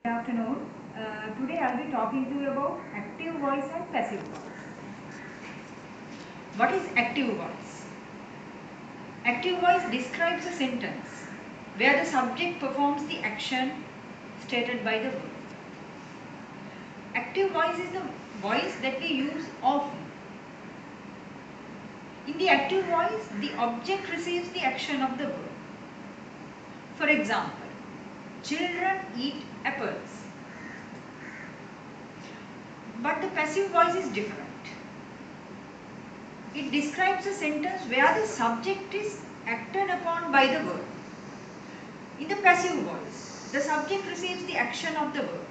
Good afternoon. Today I'll be talking to you about active voice and passive voice. What is active voice? Active voice describes a sentence where the subject performs the action stated by the verb. Active voice is the voice that we use often. In the active voice, the object receives the action of the verb. For example, children eat apples. But the passive voice is different. It describes a sentence where the subject is acted upon by the verb. In the passive voice, the subject receives the action of the verb.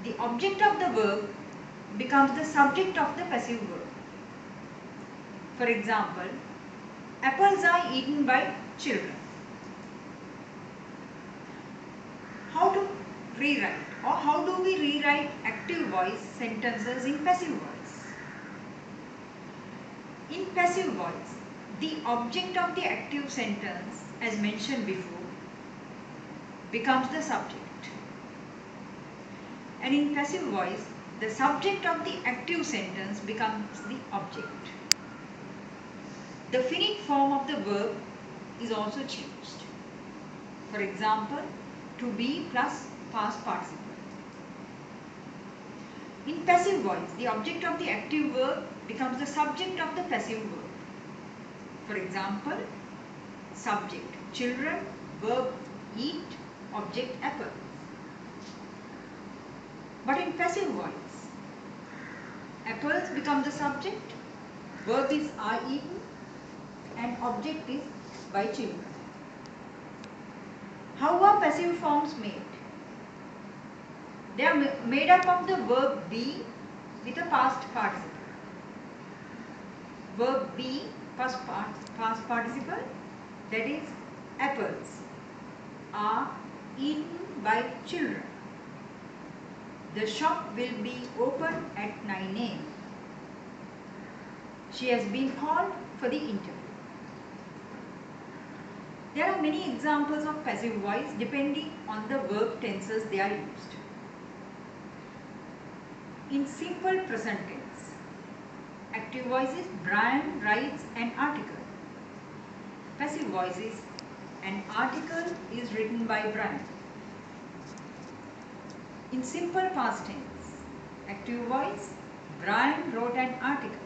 The object of the verb becomes the subject of the passive verb. For example, apples are eaten by children. How to rewrite or how do we rewrite active voice sentences in passive voice? In passive voice, the object of the active sentence, as mentioned before, becomes the subject. And in passive voice, the subject of the active sentence becomes the object. The finite form of the verb is also changed. For example, to be plus past participle. In passive voice, the object of the active verb becomes the subject of the passive verb. For example, subject children, verb eat, object apple. But in passive voice, apples become the subject, verb is are eaten, and object is by children. How are passive forms made? They are made up of the verb be with a past participle. Verb be past participle, that is apples are eaten by children. The shop will be open at 9 a.m. She has been called for the interview. There are many examples of passive voice depending on the verb tenses they are used. In simple present tense, active voice is Brian writes an article. Passive voice is an article is written by Brian. In simple past tense, active voice, Brian wrote an article.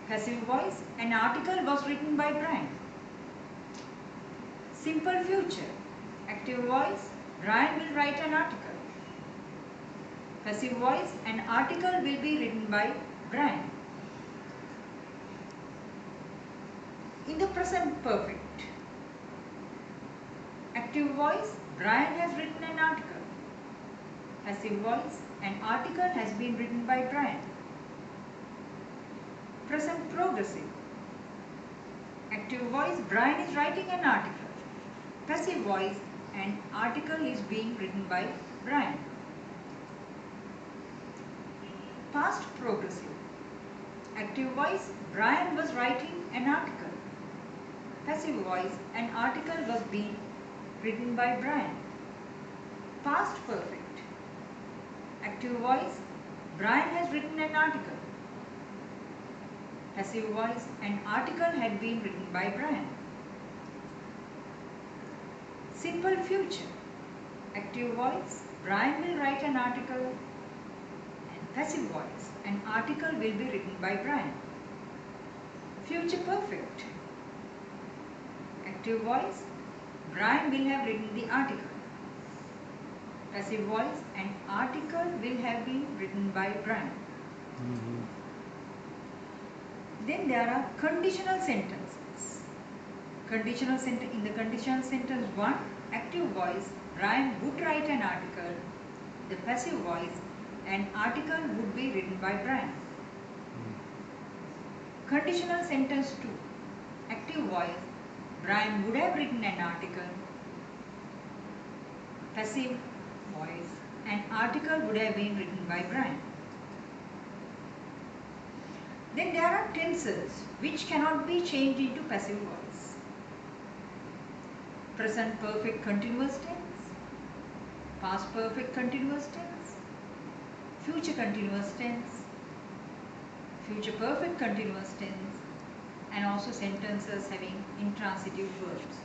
Passive voice, an article was written by Brian. Simple future, active voice, Brian will write an article. Passive voice, an article will be written by Brian. In the present perfect, active voice, Brian has written an article. Passive voice, an article has been written by Brian. Present progressive, active voice, Brian is writing an article. Passive voice, an article is being written by Brian. Past progressive, active voice, Brian was writing an article. Passive voice, an article was being written by Brian. Past perfect, active voice, Brian has written an article. Passive voice, an article had been written by Brian. Simple future, active voice, Brian will write an article. And passive voice, an article will be written by Brian. Future perfect, active voice, Brian will have written the article. Passive voice, an article will have been written by Brian. Then there are conditional sentences. In the conditional sentence 1, active voice, Brian would write an article. The passive voice, an article would be written by Brian. Conditional sentence 2, active voice, Brian would have written an article. Passive voice, an article would have been written by Brian. Then there are tenses which cannot be changed into passive voice. Present perfect continuous tense, past perfect continuous tense, future continuous tense, future perfect continuous tense, and also sentences having intransitive verbs.